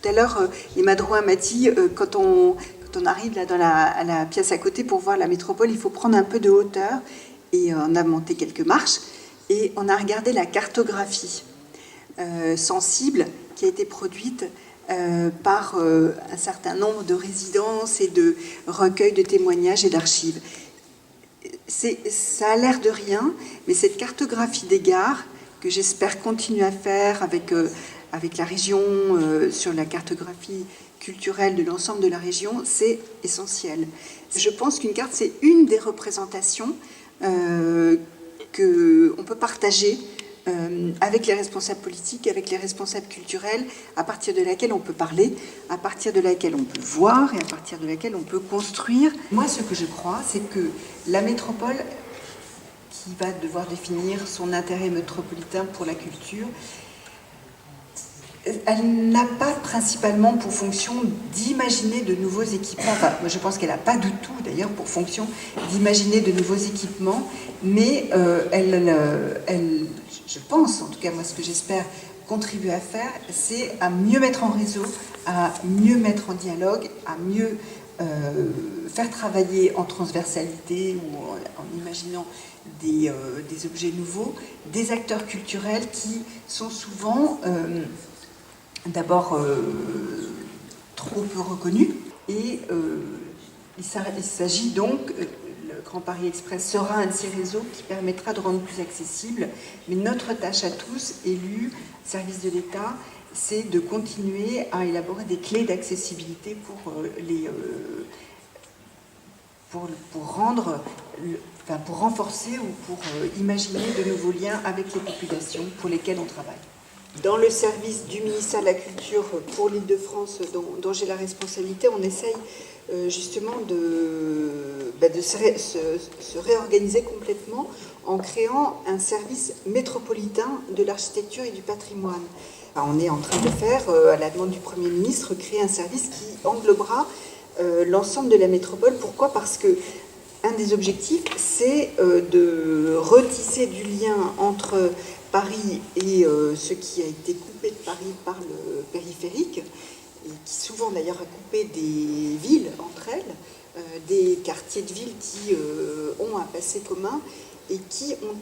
à l'heure, Emma Drouin m'a dit, quand on arrive là à la pièce à côté pour voir la métropole, il faut prendre un peu de hauteur. Et on a monté quelques marches et on a regardé la cartographie sensible qui a été produite par un certain nombre de résidences et de recueils de témoignages et d'archives. Ça a l'air de rien, mais cette cartographie des gares, que j'espère continuer à faire avec la région, sur la cartographie culturelle de l'ensemble de la région, c'est essentiel. Je pense qu'une carte, c'est une des représentations qu'on peut partager avec les responsables politiques, avec les responsables culturels, à partir de laquelle on peut parler, à partir de laquelle on peut voir et à partir de laquelle on peut construire. Moi, ce que je crois, c'est que la métropole, qui va devoir définir son intérêt métropolitain pour la culture, elle n'a pas principalement pour fonction d'imaginer de nouveaux équipements. Enfin, moi je pense qu'elle n'a pas du tout d'ailleurs pour fonction d'imaginer de nouveaux équipements, mais je pense, en tout cas moi ce que j'espère contribuer à faire, c'est à mieux mettre en réseau, à mieux mettre en dialogue, à mieux faire travailler en transversalité ou en imaginant des objets nouveaux, des acteurs culturels qui sont souvent d'abord trop peu reconnus, et il s'agit donc, le Grand Paris Express sera un de ces réseaux qui permettra de rendre plus accessible, mais notre tâche à tous, élus, services de l'État, c'est de continuer à élaborer des clés d'accessibilité pour renforcer ou pour imaginer de nouveaux liens avec les populations pour lesquelles on travaille. Dans le service du ministère de la Culture pour l'Île-de-France, dont j'ai la responsabilité, on essaye justement de se réorganiser complètement en créant un service métropolitain de l'architecture et du patrimoine. On est en train de faire, à la demande du Premier ministre, créer un service qui englobera l'ensemble de la métropole. Pourquoi ? Parce que un des objectifs, c'est de retisser du lien entre Paris et ce qui a été coupé de Paris par le périphérique, et qui souvent d'ailleurs a coupé des villes entre elles, des quartiers de villes qui ont un passé commun et qui ont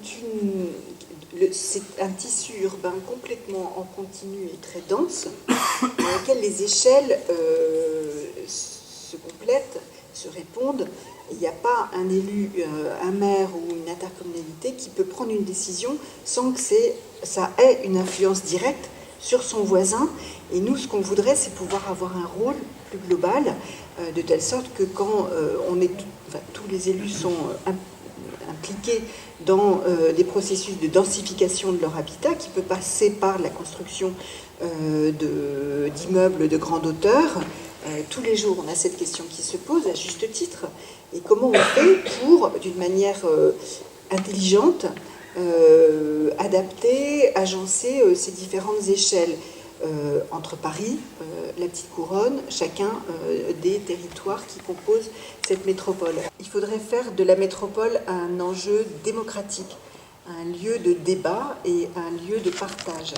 c'est un tissu urbain complètement en continu et très dense, dans lequel les échelles se complètent, se répondent. Il n'y a pas un élu, un maire ou une intercommunalité qui peut prendre une décision sans que ça ait une influence directe sur son voisin. Et nous, ce qu'on voudrait, c'est pouvoir avoir un rôle plus global, de telle sorte que quand tous les élus sont impliqués dans des processus de densification de leur habitat, qui peut passer par la construction d'immeubles de grande hauteur. Tous les jours, on a cette question qui se pose à juste titre. Et comment on fait pour, d'une manière intelligente, adapter, agencer ces différentes échelles entre Paris, la petite couronne, chacun des territoires qui composent cette métropole. Il faudrait faire de la métropole un enjeu démocratique, un lieu de débat et un lieu de partage.